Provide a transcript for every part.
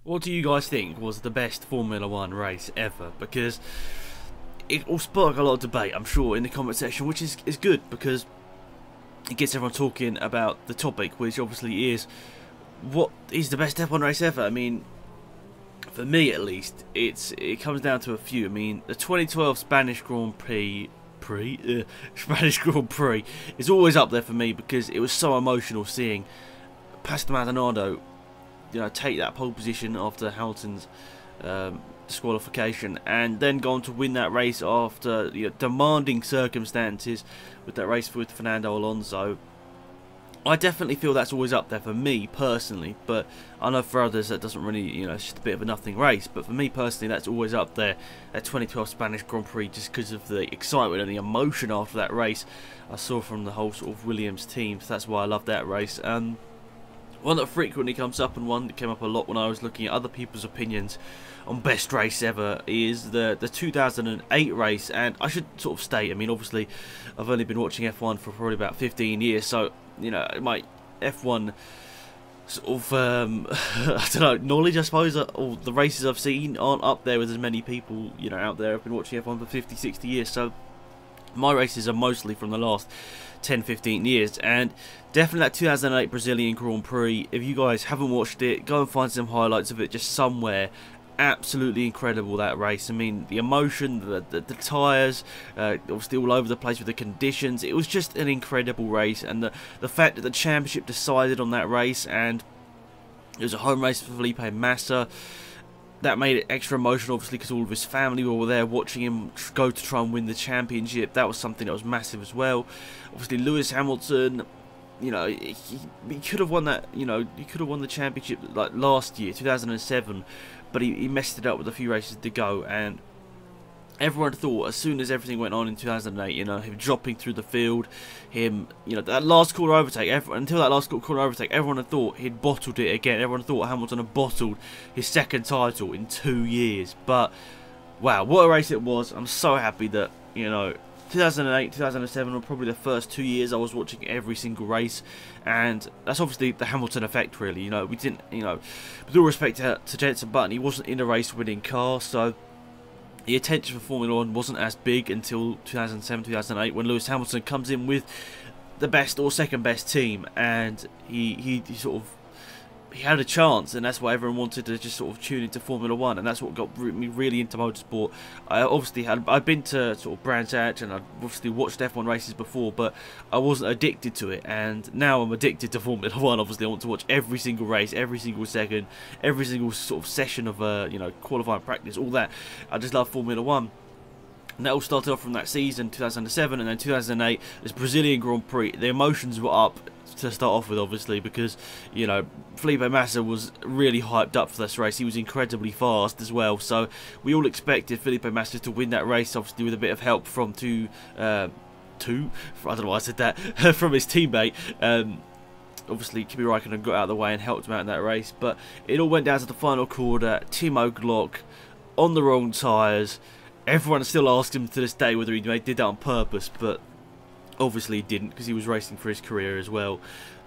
What do you guys think was the best Formula 1 race ever? Because it will spark a lot of debate, I'm sure, in the comment section, which is good because it gets everyone talking about the topic, which obviously is what is the best F1 race ever. I mean, for me at least, it comes down to a few. I mean, the 2012 Spanish Grand Prix Spanish Grand Prix is always up there for me because it was so emotional seeing Pastor Maldonado, take that pole position after Hamilton's disqualification, and then go on to win that race after demanding circumstances with that race with Fernando Alonso. I definitely feel that's always up there for me personally, but I know for others that doesn't really, it's just a bit of a nothing race. But for me personally, that's always up there, that 2012 Spanish Grand Prix, just because of the excitement and the emotion after that race I saw from the whole sort of Williams team. So that's why I love that race. One that frequently comes up, and one that came up a lot when I was looking at other people's opinions on best race ever, is the 2008 race. And I should sort of state, I mean, obviously I've only been watching F1 for probably about 15 years, so my F1 sort of I don't know, knowledge, I suppose, or the races I've seen aren't up there with as many people out there. I've been watching F1 for 50-60 years, so my races are mostly from the last 10-15 years, and definitely that 2008 Brazilian Grand Prix. If you guys haven't watched it, go and find some highlights of it just somewhere. Absolutely incredible, that race. I mean, the emotion, the tyres, obviously all over the place with the conditions. It was just an incredible race, and the fact that the championship decided on that race, and it was a home race for Felipe Massa. That made it extra emotional, obviously, because all of his family were there watching him go to try and win the championship. That was something that was massive as well. Obviously, Lewis Hamilton, he could have won that. He could have won the championship like last year, 2007, but he messed it up with a few races to go. And everyone thought, as soon as everything went on in 2008, him dropping through the field, him, that last corner overtake, until that last corner overtake, everyone had thought he'd bottled it again. Everyone thought Hamilton had bottled his second title in 2 years. But, wow, what a race it was. I'm so happy that, 2008, 2007 were probably the first 2 years I was watching every single race, and that's obviously the Hamilton effect, really. We didn't, with all respect to Jenson Button, he wasn't in a race-winning car, so the attention for Formula 1 wasn't as big until 2007, 2008, when Lewis Hamilton comes in with the best or second best team, and he had a chance, and that's why everyone wanted to just sort of tune into Formula 1, and that's what got me really into motorsport. I'd been to sort of Brands Hatch, and I'd obviously watched F1 races before, but I wasn't addicted to it, and now I'm addicted to Formula 1. Obviously, I want to watch every single race, every single second, every single sort of session of qualifying, practice, all that. I just love Formula 1. And that all started off from that season, 2007, and then 2008, this Brazilian Grand Prix. The emotions were up to start off with, obviously, because, Felipe Massa was really hyped up for this race. He was incredibly fast as well, so we all expected Felipe Massa to win that race, obviously with a bit of help from I don't know why I said that, from his teammate. Obviously, Kimi Räikkönen got out of the way and helped him out in that race, but it all went down to the final quarter. Timo Glock on the wrong tyres. Everyone still asks him to this day whether he did that on purpose, but obviously he didn't, because he was racing for his career as well.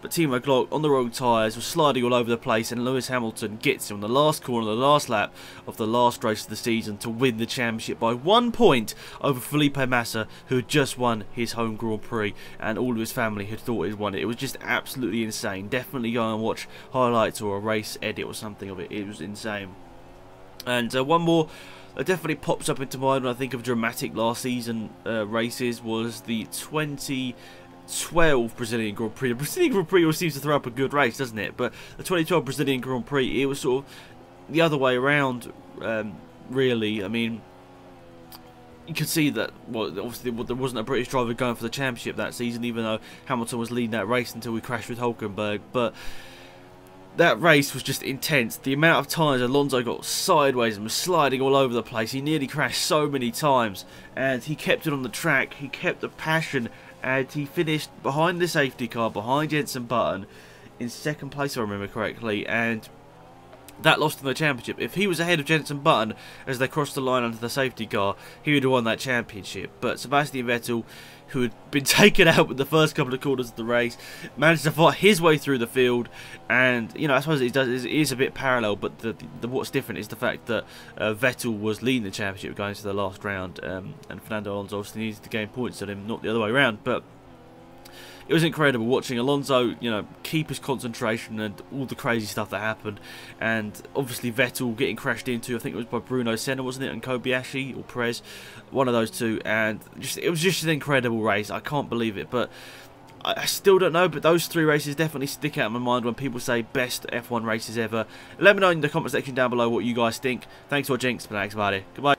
But Timo Glock on the wrong tyres, was sliding all over the place, and Lewis Hamilton gets him on the last corner, the last lap of the last race of the season, to win the championship by 1 point over Felipe Massa, who had just won his home Grand Prix, and all of his family had thought he'd won it. It was just absolutely insane. Definitely go and watch highlights or a race edit or something of it. It was insane. And one more that definitely pops up into mind when I think of dramatic last season races was the 2012 Brazilian Grand Prix. The Brazilian Grand Prix always seems to throw up a good race, doesn't it? But the 2012 Brazilian Grand Prix, it was sort of the other way around, really. I mean, you could see that, well, obviously there wasn't a British driver going for the championship that season, even though Hamilton was leading that race until we crashed with Hulkenberg. But that race was just intense. The amount of times Alonso got sideways and was sliding all over the place. He nearly crashed so many times, and he kept it on the track. He kept the passion, and he finished behind the safety car, behind Jenson Button, in second place, if I remember correctly. And that lost him the championship. If he was ahead of Jenson Button as they crossed the line under the safety car, he would have won that championship. But Sebastian Vettel, who had been taken out with the first couple of quarters of the race, managed to fight his way through the field. And, you know, I suppose it is a bit parallel, but what's different is the fact that Vettel was leading the championship going into the last round, and Fernando Alonso obviously needed to gain points on him, not the other way around. But it was incredible watching Alonso, you know, keep his concentration and all the crazy stuff that happened. And obviously Vettel getting crashed into, I think it was by Bruno Senna, wasn't it, and Kobayashi or Perez, one of those two. And it was just an incredible race. I can't believe it, but I still don't know. But those three races definitely stick out in my mind when people say best F1 races ever. Let me know in the comment section down below what you guys think. Thanks for watching. It's been Alex. Goodbye.